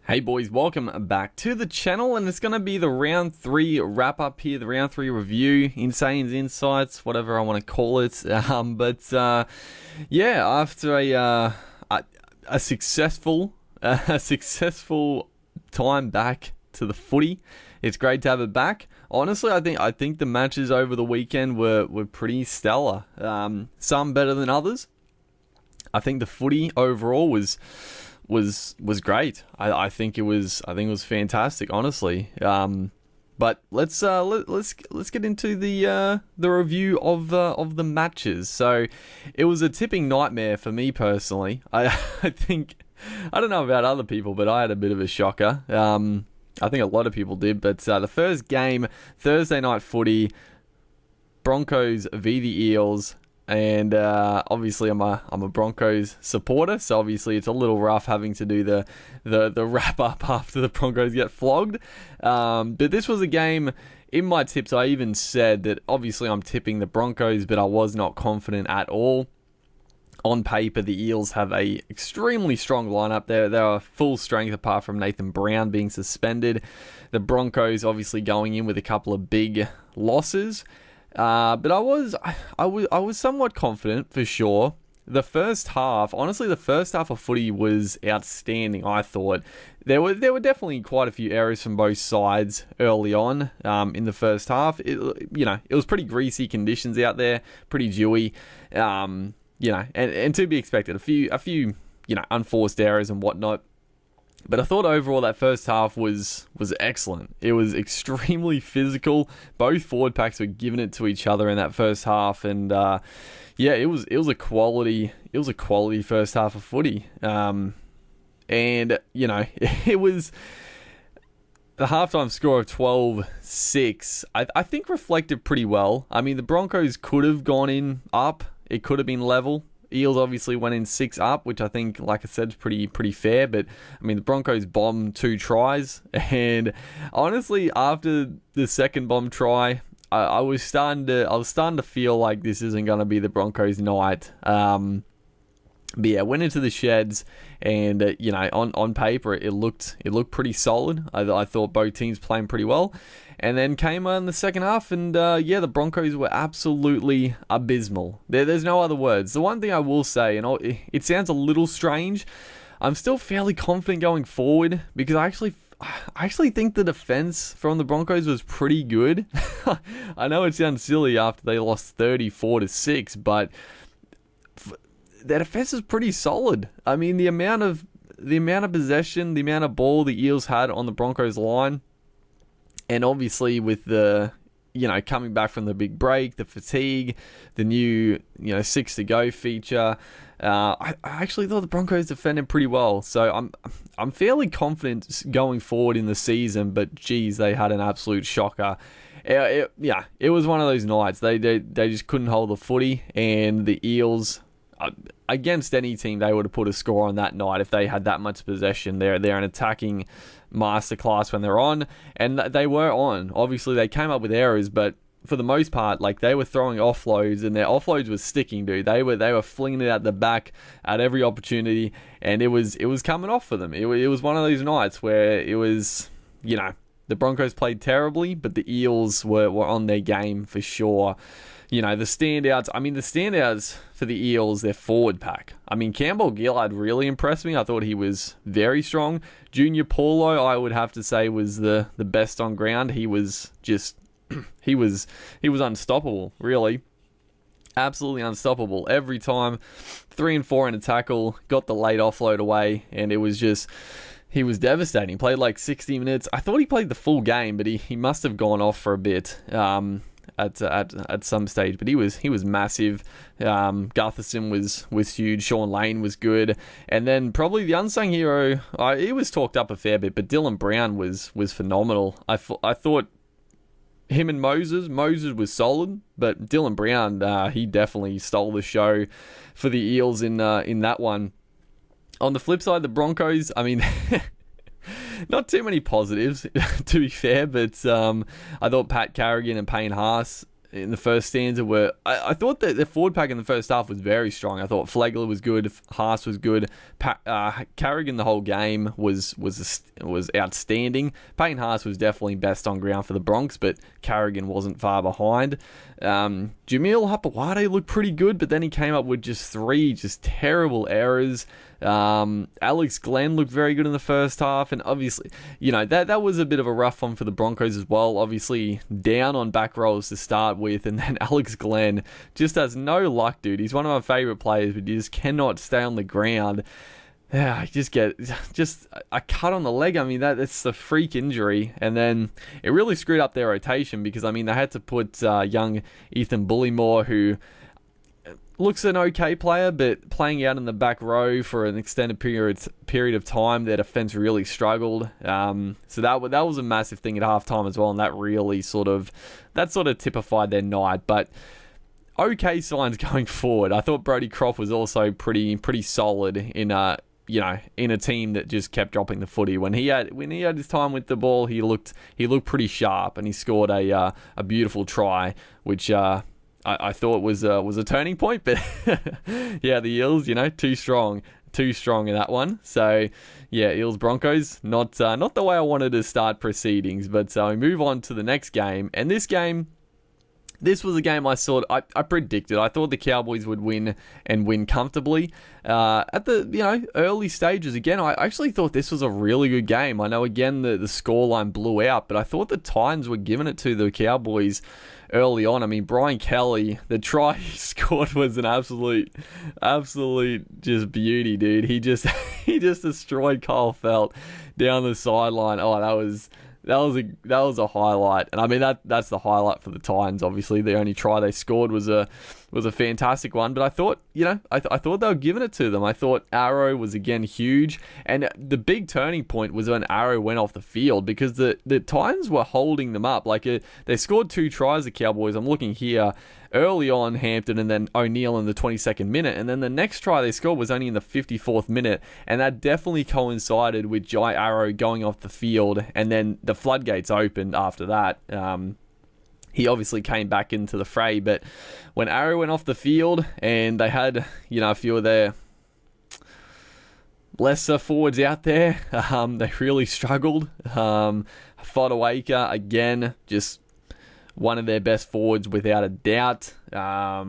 Hey boys, welcome back to the channel, and it's going to be the round 3 wrap up here, the round 3 review, Insaiyans, Insights, whatever I want to call it. After a successful time back to the footy, it's great to have it back. Honestly, I think the matches over the weekend were pretty stellar. Some better than others. I think the footy overall was great. I think it was fantastic, honestly. But let's get into the review of the matches. So it was a tipping nightmare for me personally. I think, I don't know about other people, but I had a bit of a shocker. I think a lot of people did. But the first game, Thursday night footy, Broncos v the Eels. And obviously I'm a Broncos supporter, so obviously it's a little rough having to do the wrap up after the Broncos get flogged. But this was a game, in my tips I even said that obviously I'm tipping the Broncos, but I was not confident at all. On paper, the Eels have a extremely strong lineup. They're full strength apart from Nathan Brown being suspended. The Broncos obviously going in with a couple of big losses. But I was somewhat confident for sure. The first half of footy was outstanding. I thought there were definitely quite a few errors from both sides early on. In the first half, it was pretty greasy conditions out there, pretty dewy. And to be expected. A few unforced errors and whatnot. But I thought overall that first half was excellent. It was extremely physical. Both forward packs were giving it to each other in that first half, and it was a quality first half of footy. It was the halftime score of 12-6. I think reflected pretty well. I mean, the Broncos could have gone in up. It could have been level. Eels obviously went in 6 up, which I think, like I said, is pretty fair. But I mean, the Broncos bombed 2 tries, and honestly, after the second bomb try, I was starting to feel like this isn't going to be the Broncos' night. But yeah, went into the sheds, and on paper it looked pretty solid. I thought both teams playing pretty well. And then came in the second half, and the Broncos were absolutely abysmal. There's no other words. The one thing I will say, and it sounds a little strange, I'm still fairly confident going forward because I actually think the defense from the Broncos was pretty good. I know it sounds silly after they lost 34-6, but their defense is pretty solid. I mean, the amount of possession, the amount of ball the Eels had on the Broncos line. And obviously with the, coming back from the big break, the fatigue, the new, 6 to go feature, I actually thought the Broncos defended pretty well. So I'm fairly confident going forward in the season, but geez, they had an absolute shocker. It was one of those nights. They just couldn't hold the footy, and the Eels, against any team, they would have put a score on that night if they had that much possession. They're an attacking masterclass when they're on, and they were on. Obviously, they came up with errors, but for the most part, like, they were throwing offloads, and their offloads were sticking, dude. They were flinging it at the back at every opportunity, and it was coming off for them. It was one of those nights where it was, the Broncos played terribly, but the Eels were on their game for sure. The standouts for the Eels, their forward pack. I mean, Campbell Gillard really impressed me. I thought he was very strong. Junior Paulo, I would have to say, was the best on ground. He was just, he was unstoppable, really. Absolutely unstoppable. Every time, 3 and 4 in a tackle, got the late offload away, and it was just, he was devastating. He played like 60 minutes. I thought he played the full game, but he must have gone off for a bit. At some stage, but he was massive. Gutherson was huge. Sean Lane was good, and then probably the unsung hero. He was talked up a fair bit, but Dylan Brown was phenomenal. I thought him and Moses was solid, but Dylan Brown, he definitely stole the show for the Eels in that one. On the flip side, the Broncos, I mean. Not too many positives, to be fair, but I thought Pat Carrigan and Payne Haas, in the first stanza were I thought that the forward pack in the first half was very strong. I thought Flegler was good, Haas was good, Carrigan the whole game was outstanding. Payne Haas was definitely best on ground for the Bronx, but Carrigan wasn't far behind. Jamil Hapawade looked pretty good, but then he came up with just 3 terrible errors. Alex Glenn looked very good in the first half, and obviously, that was a bit of a rough one for the Broncos as well. Obviously, down on back rolls to start with, and then Alex Glenn just has no luck, dude. He's one of my favourite players, but he just cannot stay on the ground. Yeah, I just get a cut on the leg. I mean, that's a freak injury, and then it really screwed up their rotation because, I mean, they had to put young Ethan Bullymore, who looks an okay player, but playing out in the back row for an extended period of time, their defense really struggled. So that was a massive thing at halftime as well, and that really sort of typified their night. But okay signs going forward. I thought Brodie Croft was also pretty solid in a team that just kept dropping the footy. When he had his time with the ball, he looked pretty sharp, and he scored a beautiful try, which I thought was a turning point, but yeah, the Eels, too strong in that one. So yeah, Eels Broncos, not the way I wanted to start proceedings. But we move on to the next game, and this was a game I predicted. I thought the Cowboys would win and win comfortably. At the early stages, again, I actually thought this was a really good game. I know, again, the scoreline blew out, but I thought the Titans were giving it to the Cowboys early on. I mean, Brian Kelly, the try he scored was an absolute just beauty, dude. He just destroyed Kyle Felt down the sideline. Oh, that was a highlight, and I mean that's the highlight for the Titans. Obviously, the only try they scored was a fantastic one. But I thought, I thought they were giving it to them. I thought Arrow was again huge, and the big turning point was when Arrow went off the field because the Titans were holding them up. Like they scored 2 tries. The Cowboys. I'm looking here. Early on, Hampton, and then O'Neill in the 22nd minute. And then the next try they scored was only in the 54th minute. And that definitely coincided with Jai Arrow going off the field. And then the floodgates opened after that. He obviously came back into the fray. But when Arrow went off the field and they had, a few of their lesser forwards out there, they really struggled. Fodawaker, again, just one of their best forwards without a doubt. I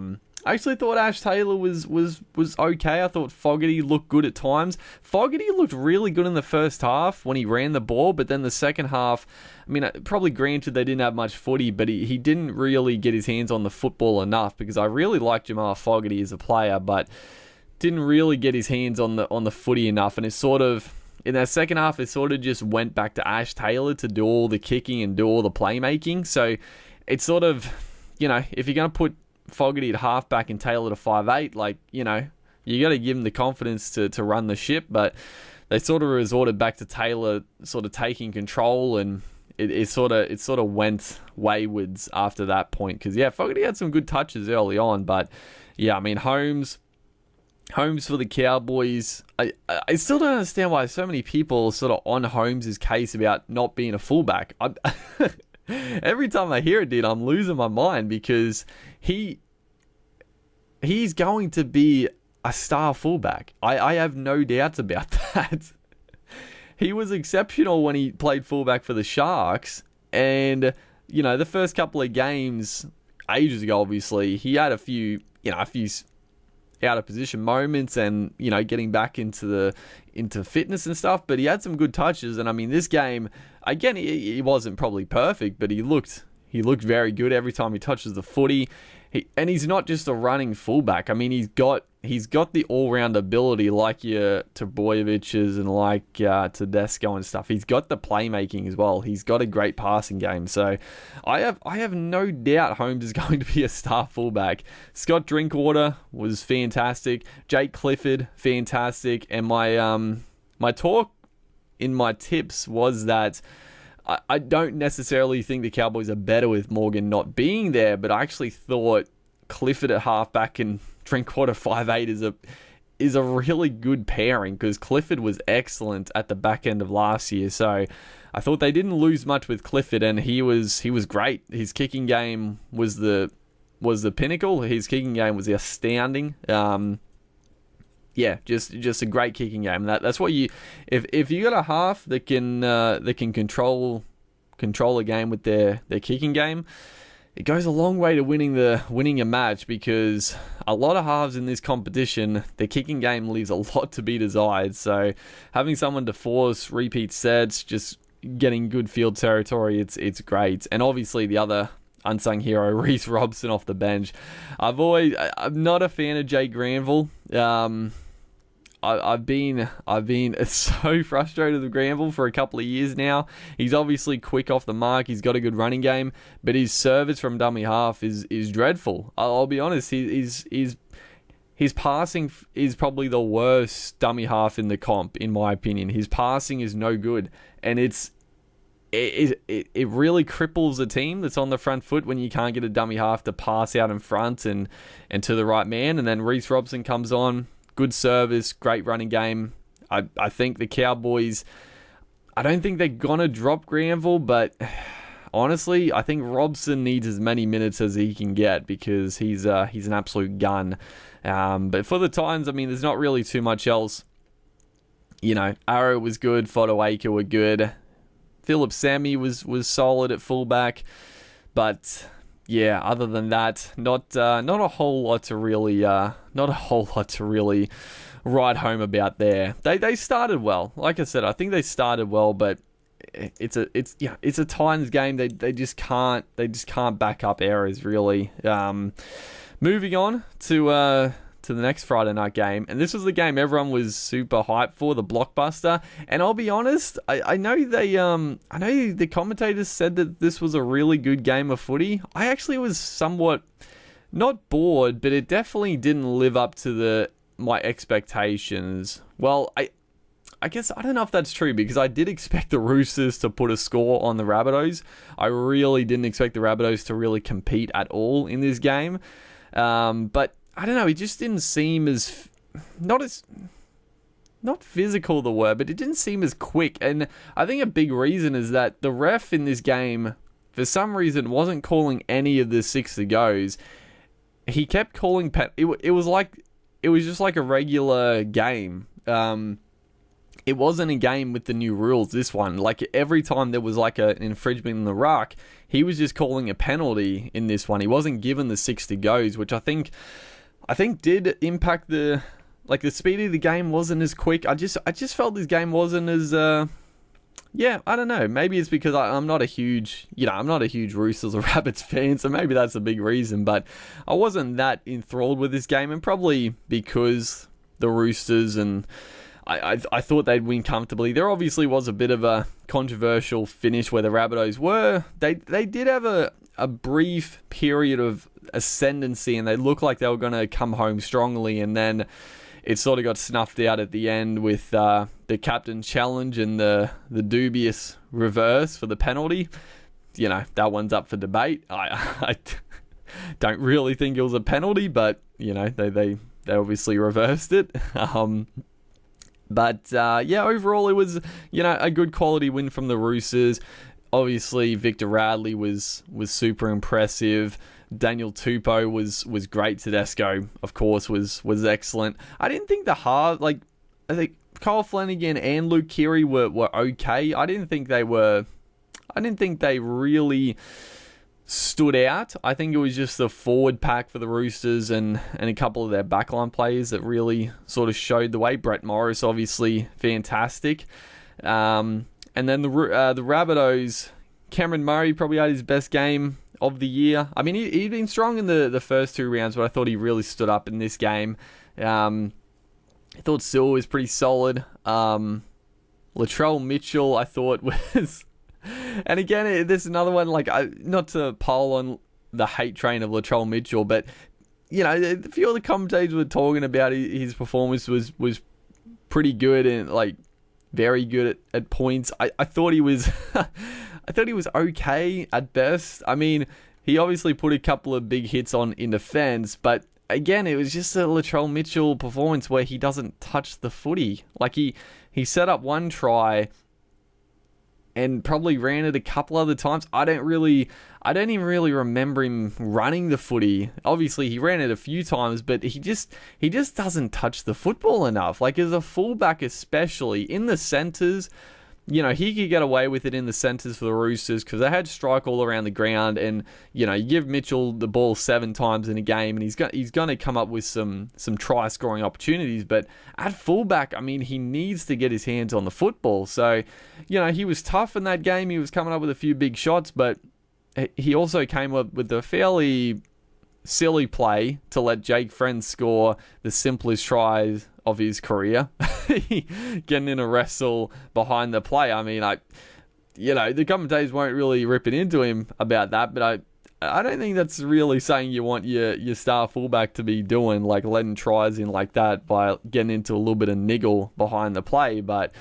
actually thought Ash Taylor was okay. I thought Fogarty looked good at times. Fogarty looked really good in the first half when he ran the ball, but then the second half, I mean, probably granted they didn't have much footy, but he didn't really get his hands on the football enough because I really like Jamal Fogarty as a player, but didn't really get his hands on the footy enough, and it's sort of, in that second half, it sort of just went back to Ash Taylor to do all the kicking and do all the playmaking. So it's sort of, if you're going to put Fogarty at halfback and Taylor to 5'8", you got to give him the confidence to run the ship. But they sort of resorted back to Taylor sort of taking control, and it sort of went waywards after that point. Because, yeah, Fogarty had some good touches early on. But, yeah, I mean, Holmes for the Cowboys. I still don't understand why so many people are sort of on Holmes' case about not being a fullback. Every time I hear it, dude, I'm losing my mind because he's going to be a star fullback. I have no doubts about that. He was exceptional when he played fullback for the Sharks, and the first couple of games ages ago, obviously he had a few out of position moments and getting back into fitness and stuff, but he had some good touches. And I mean, this game again, he wasn't probably perfect, but he looked very good every time he touches the footy. And he's not just a running fullback. I mean, he's got the all-round ability like your Trbojeviches and like Tedesco and stuff. He's got the playmaking as well. He's got a great passing game. So I have no doubt Holmes is going to be a star fullback. Scott Drinkwater was fantastic. Jake Clifford, fantastic. And my talk in my tips was that I don't necessarily think the Cowboys are better with Morgan not being there, but I actually thought Clifford at halfback and Drinkwater 5'8" is a really good pairing because Clifford was excellent at the back end of last year. So I thought they didn't lose much with Clifford, and he was great. His kicking game was the pinnacle. His kicking game was astounding. Just a great kicking game. That's what you if you got a half that can control a game with their kicking game, it goes a long way to winning a match, because a lot of halves in this competition, their kicking game leaves a lot to be desired. So having someone to force repeat sets, just getting good field territory, it's great. And obviously the other unsung hero, Reece Robson off the bench. I'm not a fan of Jay Granville. I've been so frustrated with Granville for a couple of years now. He's obviously quick off the mark. He's got a good running game, but his service from dummy half is dreadful. I'll be honest. His passing is probably the worst dummy half in the comp, in my opinion. His passing is no good, and it really cripples a team that's on the front foot when you can't get a dummy half to pass out in front and to the right man. And then Reece Robson comes on. Good service, great running game. I think the Cowboys, I don't think they're going to drop Granville, but honestly, I think Robson needs as many minutes as he can get, because he's an absolute gun. But for the Titans, I mean, there's not really too much else. Arrow was good, Fodawaker were good. Philip Sammy was solid at fullback, but yeah, other than that, not a whole lot to really write home about there. They started well. Like I said, I think they started well, but it's a Titans game. They just can't back up errors really. Moving on to the next Friday night game, and this was the game everyone was super hyped for, the blockbuster. And I'll be honest, I know the commentators said that this was a really good game of footy. I actually was somewhat not bored, but it definitely didn't live up to my expectations. Well, I guess I don't know if that's true, because I did expect the Roosters to put a score on the Rabbitohs. I really didn't expect the Rabbitohs to really compete at all in this game. But I don't know, it just didn't seem as not physical, the word, but it didn't seem as quick. And I think a big reason is that the ref in this game, for some reason, wasn't calling any of the 6-to-goes. He kept calling it was just like a regular game. It wasn't a game with the new rules, this one. Like, every time there was like an infringement in the ruck, he was just calling a penalty in this one. He wasn't given the 6-to-goes, which I think did impact the speed of the game. Wasn't as quick. I just felt this game wasn't as I don't know. Maybe it's because I'm not a huge Roosters or Rabbits fan, so maybe that's a big reason. But I wasn't that enthralled with this game, and probably because the Roosters and I thought they'd win comfortably. There obviously was a bit of a controversial finish where the Rabbitohs were. They did have a brief period of ascendancy, and they looked like they were going to come home strongly, and then it sort of got snuffed out at the end with the captain challenge and the dubious reverse for the penalty. That one's up for debate. I don't really think it was a penalty, but they obviously reversed it. But overall it was a good quality win from the Roosters. Obviously Victor Radley was super impressive. Daniel Tupou was great. Tedesco, of course, was excellent. I didn't think I think Kyle Flanagan and Luke Keary were okay. I didn't think they really stood out. I think it was just the forward pack for the Roosters and a couple of their backline players that really sort of showed the way. Brett Morris, obviously, fantastic. And then the Rabbitohs, Cameron Murray probably had his best game of the year. I mean, he'd been strong in the first two rounds, but I thought he really stood up in this game. I thought Silva was pretty solid. Latrell Mitchell, I thought was... And again, there's another one, not to pile on the hate train of Latrell Mitchell, but, a few of the commentators were talking about his performance was pretty good and, very good at points. I thought he was... I thought he was okay at best. I mean, he obviously put a couple of big hits on in defense, but again, it was just a Latrell Mitchell performance where he doesn't touch the footy. Like he set up one try and probably ran it a couple other times. I don't even really remember him running the footy. Obviously, he ran it a few times, but he just doesn't touch the football enough. Like, as a fullback especially, in the centres, you know, he could get away with it in the centres for the Roosters because they had strike all around the ground, and, you know, you give Mitchell the ball 7 times in a game and he's going to come up with some try scoring opportunities. But at fullback, I mean, he needs to get his hands on the football. So, you know, he was tough in that game. He was coming up with a few big shots, but he also came up with a fairly silly play to let Jake Friend score the simplest tries of his career, getting in a wrestle behind the play. I mean, the commentators weren't really ripping into him about that, but I don't think that's really saying you want your star fullback to be doing, like letting tries in like that by getting into a little bit of niggle behind the play. But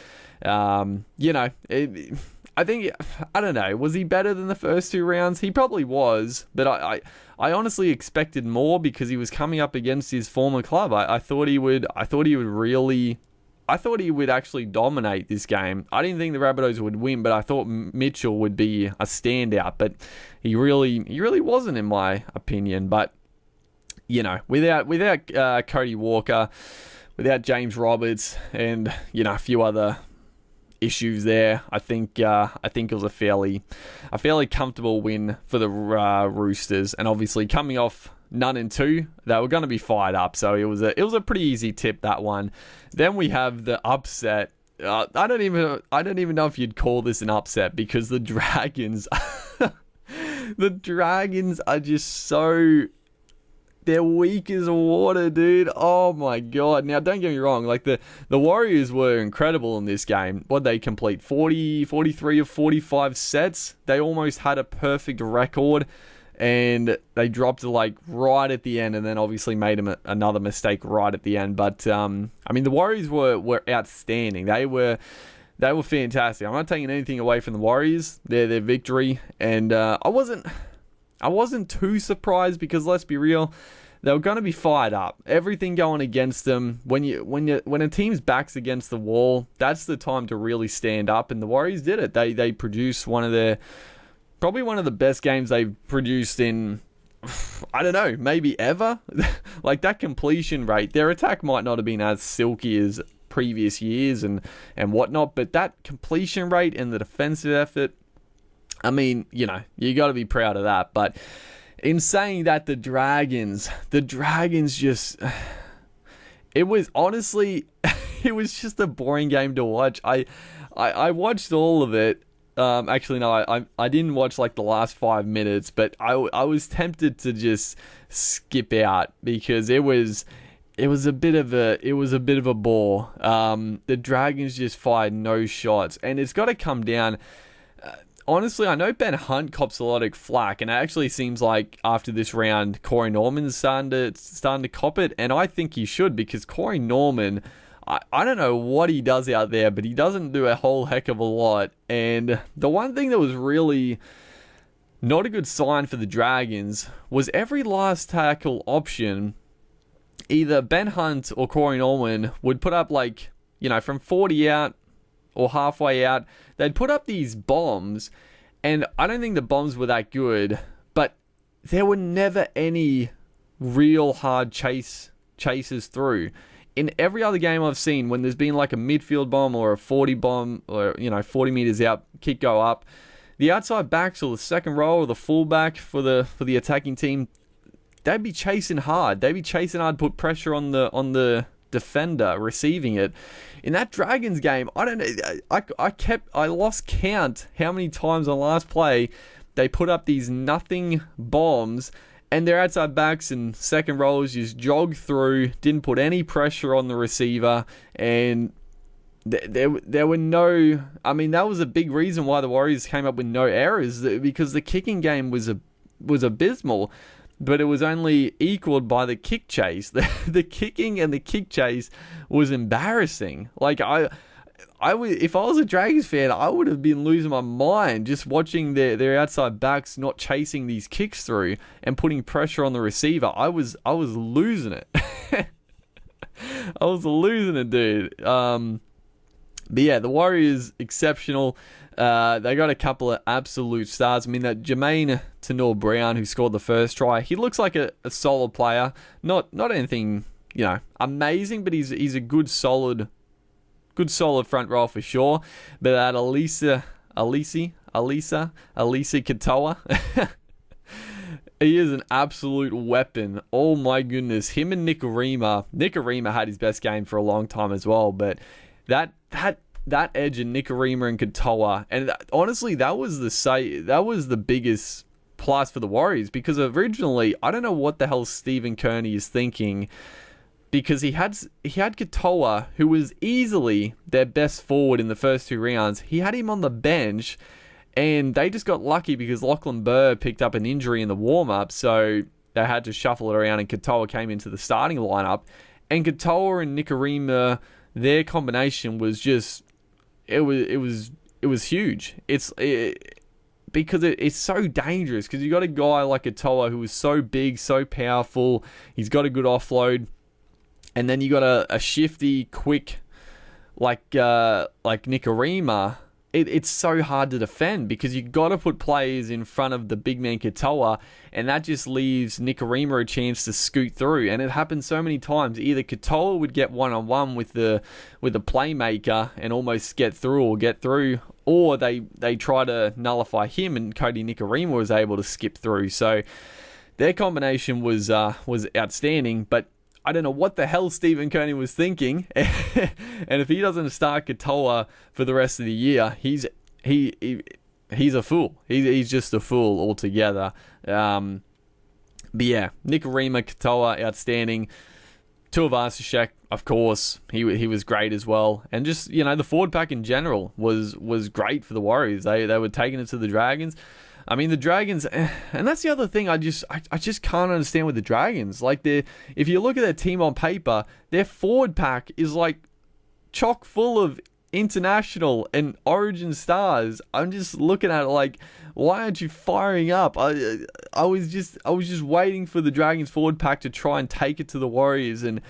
I think, I don't know, was he better than the first 2 rounds? He probably was, but I honestly expected more because he was coming up against his former club. I thought he would actually dominate this game. I didn't think the Rabbitohs would win, but I thought Mitchell would be a standout, but he really wasn't, in my opinion. But, you know, without Cody Walker, without James Roberts, and, you know, a few other issues there, I think it was a fairly comfortable win for the Roosters, and obviously coming off none and 2, they were going to be fired up, so it was a pretty easy tip, that one. Then we have the upset. I don't even know if you'd call this an upset, because the Dragons are just so, they're weak as water, dude. Oh my god. Now, don't get me wrong. Like, the Warriors were incredible in this game. What they complete? 43 of 45 sets. They almost had a perfect record. And they dropped it, like, right at the end. And then obviously made another mistake right at the end. But, I mean, the Warriors were outstanding. They were fantastic. I'm not taking anything away from the Warriors. Their victory. And I wasn't too surprised because, let's be real, they were going to be fired up. Everything going against them. When a team's back's against the wall, that's the time to really stand up. And the Warriors did it. They produced probably one of the best games they've produced in, I don't know, maybe ever. Like, that completion rate. Their attack might not have been as silky as previous years and whatnot, but that completion rate and the defensive effort, I mean, you know, you got to be proud of that. But in saying that, the Dragons just, it was honestly, it was just a boring game to watch. I watched all of it. Actually, no, I didn't watch like the last 5 minutes, but I was tempted to just skip out because it was a bit of a bore. The Dragons just fired no shots, and it's got to come down. Honestly, I know Ben Hunt cops a lot of flack, and it actually seems like after this round, Corey Norman's starting to cop it, and I think he should, because Corey Norman, I don't know what he does out there, but he doesn't do a whole heck of a lot. And the one thing that was really not a good sign for the Dragons was every last tackle option, either Ben Hunt or Corey Norman would put up, like, you know, from 40 out or halfway out, they'd put up these bombs, and I don't think the bombs were that good, but there were never any real hard chases through. In every other game I've seen, when there's been like a midfield bomb or a 40 bomb, or, you know, 40 meters out, kick go up, the outside backs or the second row or the fullback for the attacking team, they'd be chasing hard. They'd be chasing hard, put pressure on the defender receiving it. In that Dragons game, I don't know, I lost count how many times on last play they put up these nothing bombs, and their outside backs and second rows just jogged through, didn't put any pressure on the receiver, and there were no, I mean, that was a big reason why the Warriors came up with no errors, because the kicking game was abysmal. But it was only equaled by the kick chase. The kicking and the kick chase was embarrassing. Like, if I was a Dragons fan, I would have been losing my mind just watching their outside backs not chasing these kicks through and putting pressure on the receiver. I was losing it. I was losing it, dude. But yeah, the Warriors, exceptional. They got a couple of absolute stars. I mean, that Jermaine Tenor-Brown, who scored the first try, he looks like a solid player. Not anything, amazing, but he's a good solid front row for sure. But that Elisa Katoa, he is an absolute weapon. Oh my goodness, him and Nikorima had his best game for a long time as well. But that edge in Nikorima and Katoa, and honestly, that was the biggest plus for the Warriors, because originally I don't know what the hell Stephen Kearney is thinking, because he had Katoa, who was easily their best forward in the first 2 rounds. He had him on the bench, and they just got lucky because Lachlan Burr picked up an injury in the warm-up, so they had to shuffle it around, and Katoa came into the starting lineup. And Katoa and Nikorima, their combination was just, it was huge. Because it's so dangerous, because you got a guy like Katoa who is so big, so powerful. He's got a good offload, and then you got a shifty, quick, like Nikorima. It's so hard to defend, because you got to put players in front of the big man Katoa, and that just leaves Nikorima a chance to scoot through. And it happens so many times. Either Katoa would get one-on-one with the playmaker and almost get through, or they try to nullify him, and Cody Nikorima was able to skip through. So their combination was outstanding, but I don't know what the hell Stephen Kearney was thinking. And if he doesn't start Katoa for the rest of the year, he's a fool. He's just a fool altogether. But yeah, Nikorima, Katoa, outstanding. Tuivasa-Sheck, of course, he was great as well. And just, the forward pack in general was great for the Warriors. They were taking it to the Dragons. I mean, the Dragons, and that's the other thing I just can't understand with the Dragons. Like, if you look at their team on paper, their forward pack is like chock full of international and origin stars. I'm just looking at it like, why aren't you firing up? I was just waiting for the Dragons forward pack to try and take it to the Warriors and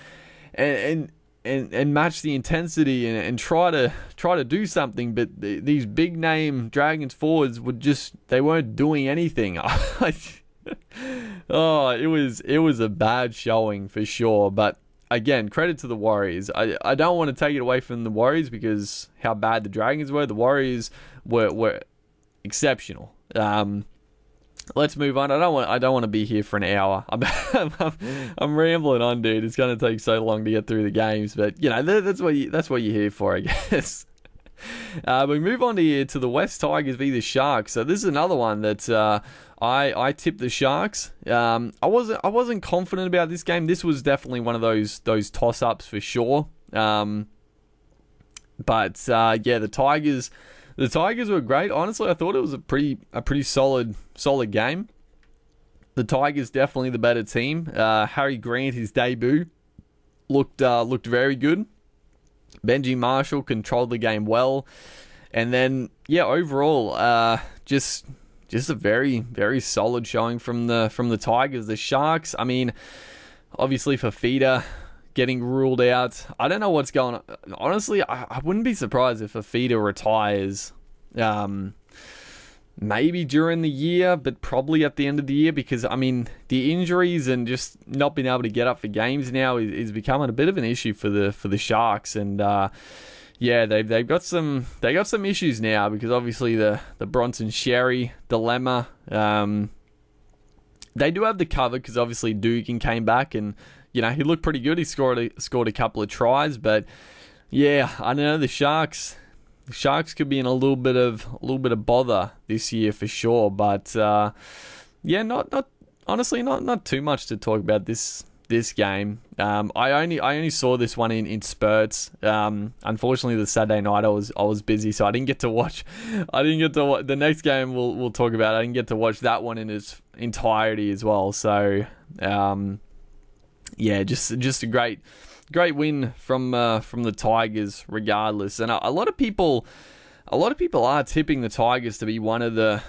match the intensity and try to do something, but these big name Dragons forwards they weren't doing anything. It was a bad showing for sure. But again, credit to the Warriors. I don't want to take it away from the Warriors because how bad the Dragons were. The Warriors were exceptional. Let's move on. I don't want to be here for an hour. I'm rambling on, dude. It's going to take so long to get through the games, but that's what you're here for, I guess. We move on to the West Tigers v the Sharks. So this is another one that I tipped the Sharks. I wasn't confident about this game. This was definitely one of those toss-ups for sure. But the Tigers. The Tigers were great. Honestly, I thought it was a pretty solid game. The Tigers definitely the better team. Harry Grant, his debut, looked very good. Benji Marshall controlled the game well, and then overall, just a very, very solid showing from the Tigers. The Sharks, I mean, obviously Fafita getting ruled out. I don't know what's going on. Honestly, I wouldn't be surprised if Fafita retires maybe during the year, but probably at the end of the year, because, I mean, the injuries and just not being able to get up for games now is becoming a bit of an issue for the Sharks. And they've got some issues now, because obviously the Bronson Sherry dilemma. They do have the cover because obviously Dugan came back and he looked pretty good. He scored a couple of tries, but I don't know, the Sharks could be in a little bit of bother this year for sure. But not honestly not too much to talk about this game. I only saw this one in spurts. Unfortunately, the Saturday night I was busy, so I didn't get to watch. The next game we'll talk about. I didn't get to watch that one in its entirety as well. So just a great great win from the Tigers, regardless. And a lot of people are tipping the Tigers to be one of the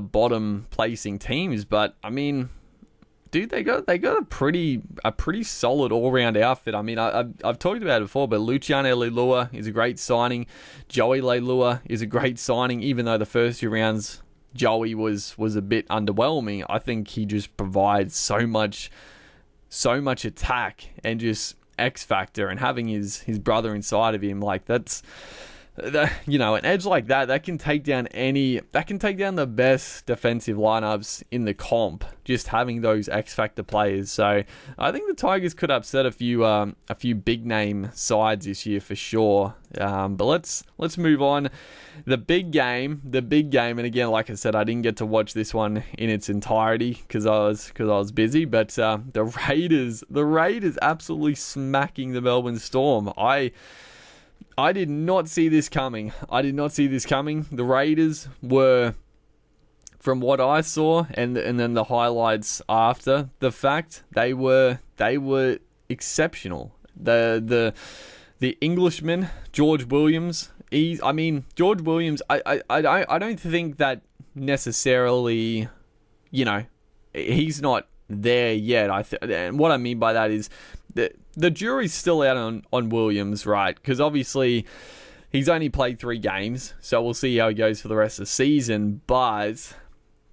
bottom placing teams. But I mean, dude, they got a pretty solid all round outfit. I mean, I've talked about it before, but Luciano Leilua is a great signing. Joey Leilua is a great signing, even though the first 2 rounds Joey was a bit underwhelming. I think he just provides so much attack and just X factor, and having his brother inside of him, like that's an edge like that can take down the best defensive lineups in the comp, just having those X factor players. So I think the Tigers could upset a few big name sides this year for sure. But let's move on. The big game, and again, like I said, I didn't get to watch this one in its entirety because I was busy. But the Raiders absolutely smacking the Melbourne Storm. I did not see this coming. The Raiders were, from what I saw, and then the highlights after the fact, they were exceptional. The Englishman, George Williams. George Williams. I don't think that necessarily, he's not there yet. And what I mean by that is the jury's still out on Williams, right? Because obviously he's only played 3 games, so we'll see how he goes for the rest of the season. But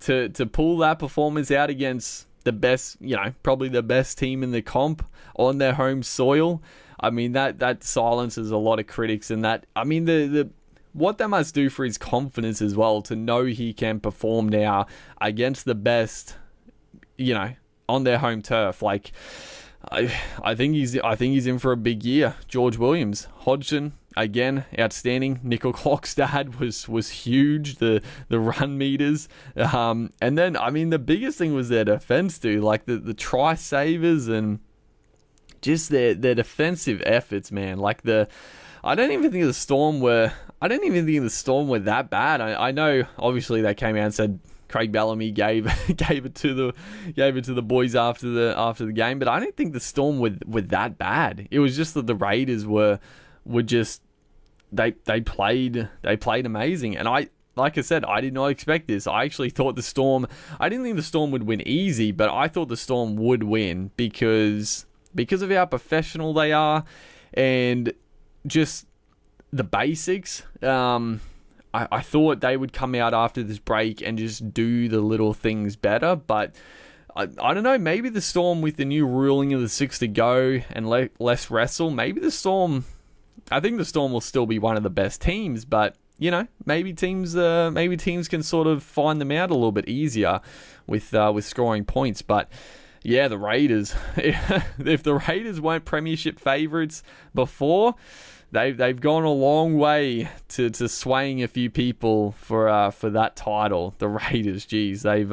to pull that performance out against the best, probably the best team in the comp on their home soil, I mean that silences a lot of critics, and that, I mean, the what that must do for his confidence as well, to know he can perform now against the best, on their home turf. Like, I think he's in for a big year. George Williams. Hodgson, again, outstanding. Nickel Clockstad was huge. The run meters. And then, I mean, the biggest thing was their defense, dude. Like the try savers and just their defensive efforts, man. Like I don't even think the Storm were that bad. I know, obviously, they came out and said Craig Bellamy gave it to the boys after the game, but I don't think the Storm were that bad. It was just that the Raiders were just they played amazing, and like I said, I did not expect this. I actually thought I didn't think the Storm would win easy, but I thought the Storm would win because of how professional they are and just the basics. I thought they would come out after this break and just do the little things better, but I don't know, maybe the Storm, with the new ruling of the 6 to go and less wrestle, I think the Storm will still be one of the best teams, but maybe teams can sort of find them out a little bit easier with scoring points. But yeah, the Raiders, if the Raiders weren't premiership favourites before, They've gone a long way to swaying a few people for that title. The Raiders, geez, they've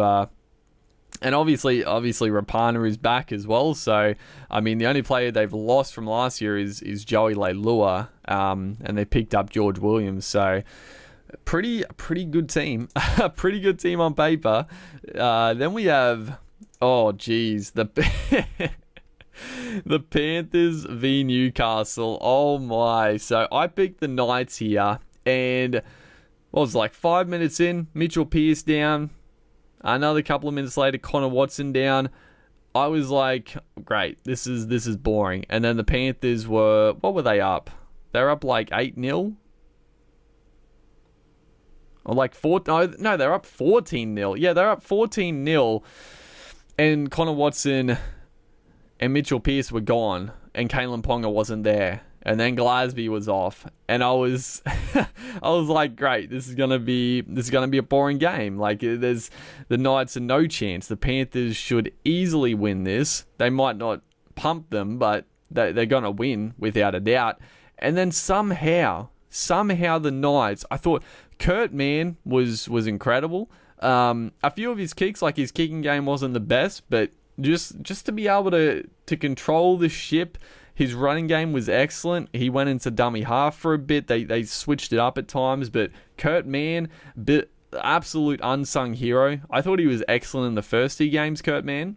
and obviously Rapana is back as well. So I mean, the only player they've lost from last year is Joey Leilua, and they picked up George Williams. So pretty good team, a pretty good team on paper. Then we have the Panthers v Newcastle. Oh my. So I picked the Knights here, and what was it, like 5 minutes in, Mitchell Pearce down. Another couple of minutes later, Connor Watson down. I was like, great, this is boring. And then the Panthers what were they up? They were up like 8-0. Or like 4, no, they're up 14-0. Yeah, they're up 14-0. And Connor Watson and Mitchell Pearce were gone, and Kalen Ponga wasn't there, and then Glasby was off, and I was like, great, this is gonna be a boring game. Like, the Knights are no chance. The Panthers should easily win this. They might not pump them, but they're gonna win without a doubt. And then somehow the Knights, I thought Kurt Mann was incredible. A few of his kicks, like his kicking game wasn't the best, but just to be able to control the ship, his running game was excellent. He went into dummy half for a bit. They switched it up at times, but Kurt Mann, absolute unsung hero. I thought he was excellent in the first 2 games, Kurt Mann.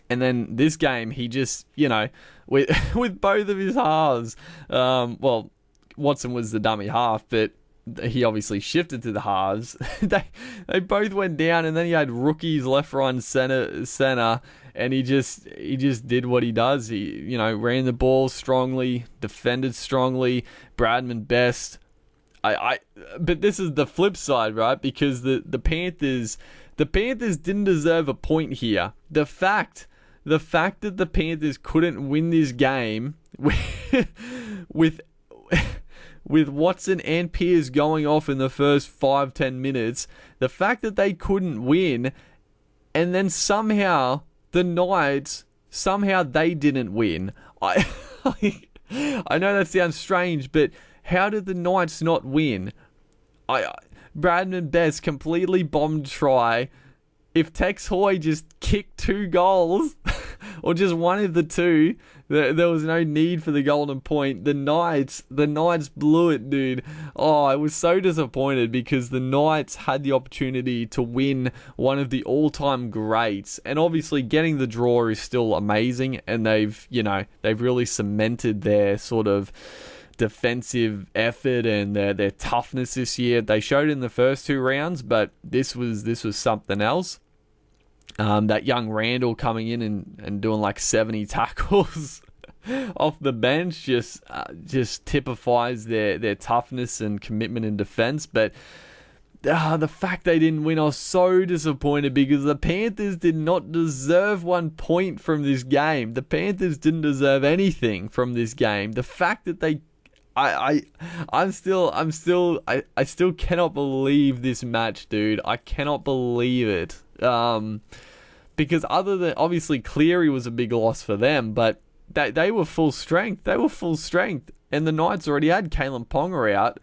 And then this game, he just, with with both of his halves, well, Watson was the dummy half, but he obviously shifted to the halves. they both went down, and then he had rookies left, right, and center, and he just did what he does. He ran the ball strongly, defended strongly. Bradman best. But this is the flip side, right? Because the Panthers didn't deserve a point here. The fact that the Panthers couldn't win this game with Watson and Pierce going off in the first 5-10 minutes, the fact that they couldn't win, and then somehow the Knights, they didn't win. I know that sounds strange, but how did the Knights not win? Bradman Best completely bombed try. If Tex Hoy just kicked 2 goals, or just one of the two, there was no need for the golden point. The Knights blew it, dude. Oh, I was so disappointed because the Knights had the opportunity to win one of the all-time greats. And obviously getting the draw is still amazing, and they've really cemented their sort of defensive effort and their toughness this year. They showed in the first 2 rounds, but this was something else. That young Randall coming in and doing like 70 tackles off the bench just typifies their toughness and commitment in defense. But the fact they didn't win, I was so disappointed because the Panthers did not deserve 1 point from this game. The Panthers didn't deserve anything from this game. The fact that they I still cannot believe this match, dude. I cannot believe it. Because other than obviously Cleary was a big loss for them, but they were full strength. And the Knights already had Kalen Ponga out.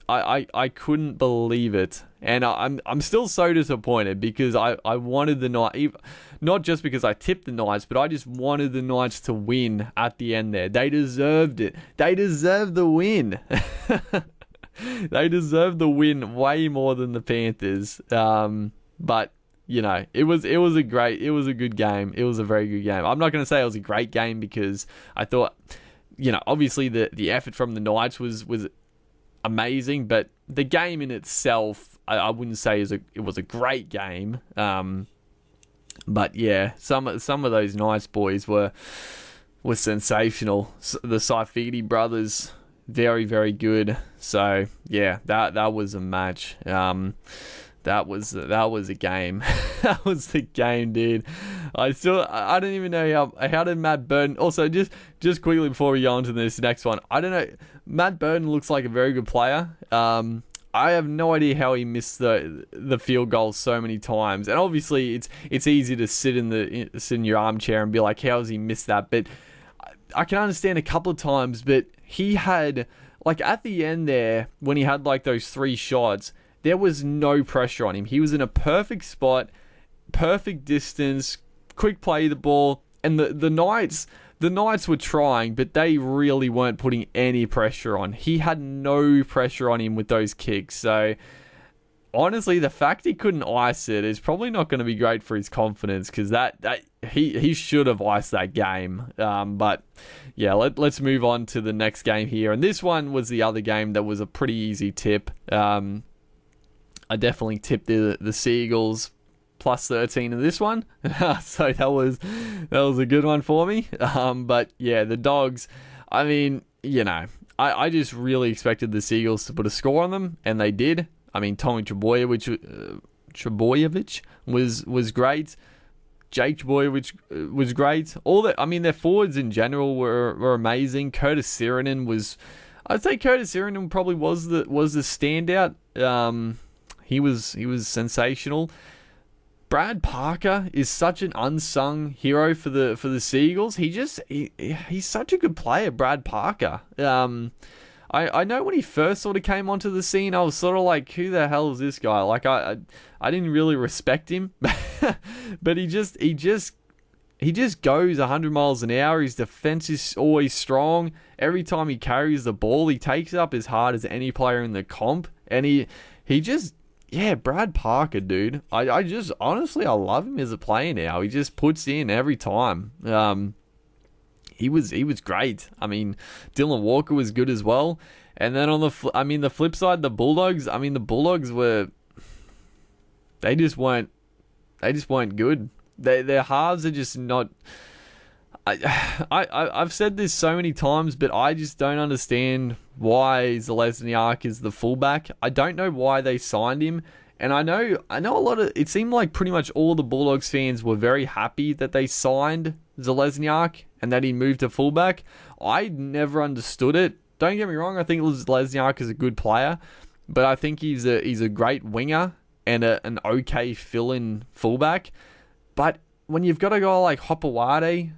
I couldn't believe it. And I'm still so disappointed because I wanted the Knights, not just because I tipped the Knights, but I just wanted the Knights to win at the end there. They deserved it. They deserved the win. They deserved the win way more than the Panthers. But it was a good game. It was a very good game. I'm not going to say it was a great game because I thought, obviously the effort from the Knights was amazing, but the game in itself, I wouldn't say it was a great game. But yeah, some of those Knights boys were sensational. The Seaeagles brothers, very, very good. So yeah, that was a match. That was a game. That was the game, dude. I don't even know how did Matt Burton. Also, just quickly before we go on to this next one, I don't know. Matt Burton looks like a very good player. I have no idea how he missed the field goal so many times. And obviously, it's easy to sit in your armchair and be like, how has he missed that? But I can understand a couple of times. But he had, like, at the end there, when he had like those 3 shots, there was no pressure on him. He was in a perfect spot, perfect distance, quick play the ball, and the Knights were trying, but they really weren't putting any pressure on. He had no pressure on him with those kicks. So honestly, the fact he couldn't ice it is probably not going to be great for his confidence because he should have iced that game. But yeah, let's move on to the next game here. And this one was the other game that was a pretty easy tip. I definitely tipped the Seaeagles plus 13 in this one. So that was a good one for me. But yeah, the Dogs, I mean, I just really expected the Seagulls to put a score on them, and they did. I mean, Tommy Trebojevic was great. Jake Trebojevic was great. Their forwards in general were amazing. Curtis Sirenen I'd say Curtis Sirenen probably was the standout. He was sensational. Brad Parker is such an unsung hero for the Seaeagles. He's such a good player, Brad Parker. I know when he first sort of came onto the scene, I was sort of like, who the hell is this guy? Like I didn't really respect him, but he just goes 100 miles an hour. His defense is always strong. Every time he carries the ball, he takes it up as hard as any player in the comp, and he yeah, Brad Parker, dude. I just, honestly, I love him as a player now. He just puts in every time. He was great. I mean, Dylan Walker was good as well. And then on the flip side, the Bulldogs. I mean, the Bulldogs they just weren't good. Their halves are just not. I've said this so many times, but I just don't understand why Zelezniak is the fullback. I don't know why they signed him. And I know a lot of, it seemed like pretty much all the Bulldogs fans were very happy that they signed Zelezniak and that he moved to fullback. I never understood it. Don't get me wrong, I think Zelezniak is a good player, but I think he's a great winger and an okay fill-in fullback. But when you've got a guy like Hopewade,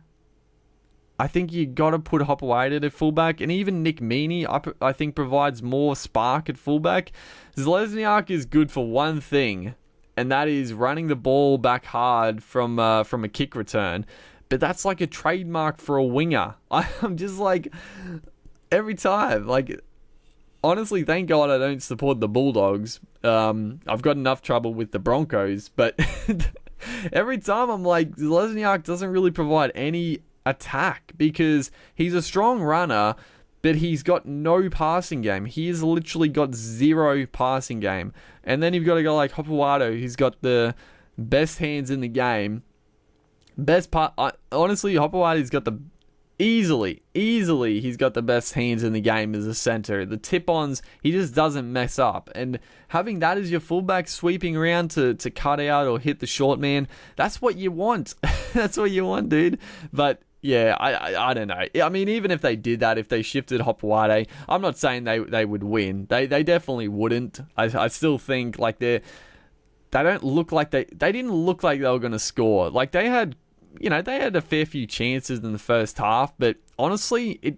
I think you got to put Hopewade at fullback, and even Nick Meaney, I think, provides more spark at fullback. Zelezniak is good for one thing, and that is running the ball back hard from a kick return. But that's like a trademark for a winger. I'm just like, every time, like, honestly, thank God I don't support the Bulldogs. I've got enough trouble with the Broncos, but every time I'm like, Zelezniak doesn't really provide any attack because he's a strong runner, but he's got no passing game. He has literally got zero passing game. And then you've got a guy like Hopewade, who's got the best hands in the game. Honestly, Hopowade's got the easily he's got the best hands in the game as a center. The tip-ons, he just doesn't mess up. And having that as your fullback sweeping around to cut out or hit the short man, that's what you want. That's what you want, dude. But yeah, I don't know. I mean, even if they did that, if they shifted Hopewade, I'm not saying they would win. They definitely wouldn't. I still think like they don't look like they didn't look like they were going to score. Like they had a fair few chances in the first half, but honestly,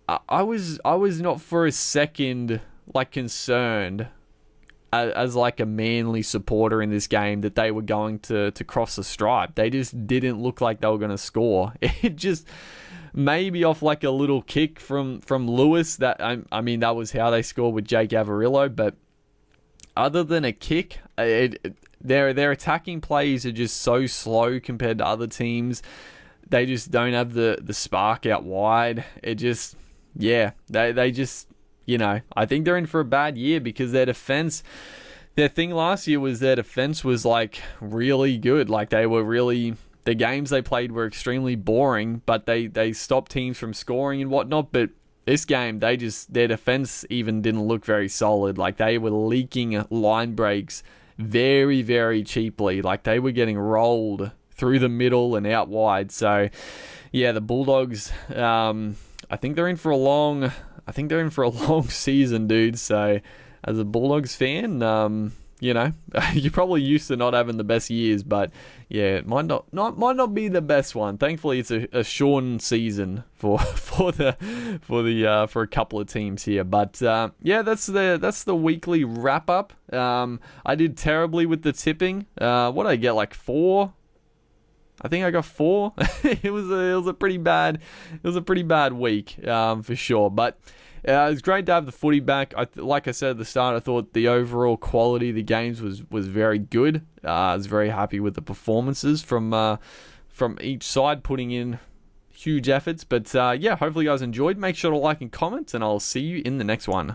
I was not for a second like concerned as like a Manly supporter in this game that they were going to cross the stripe. They just didn't look like they were going to score. It just maybe off like a little kick from Lewis. That I mean that was how they scored with Jake Averillo, but other than a kick, their attacking plays are just so slow compared to other teams. They just don't have the spark out wide. It just, yeah, they just, I think they're in for a bad year because their defense, their thing last year was their defense was like really good. Like the games they played were extremely boring, but they stopped teams from scoring and whatnot. But this game, their defense even didn't look very solid. Like they were leaking line breaks very, very cheaply. Like they were getting rolled through the middle and out wide. So yeah, the Bulldogs, I think they're in for a long season, dude. So as a Bulldogs fan, you're probably used to not having the best years, but yeah, it might not be the best one. Thankfully, it's a shortened season for a couple of teams here. But yeah, that's the weekly wrap up. I did terribly with the tipping. What did I get? Like 4? I think I got 4. It was a pretty bad week for sure. But it was great to have the footy back. Like I said at the start, I thought the overall quality of the games was very good. I was very happy with the performances from each side, putting in huge efforts. But yeah, hopefully you guys enjoyed. Make sure to like and comment, and I'll see you in the next one.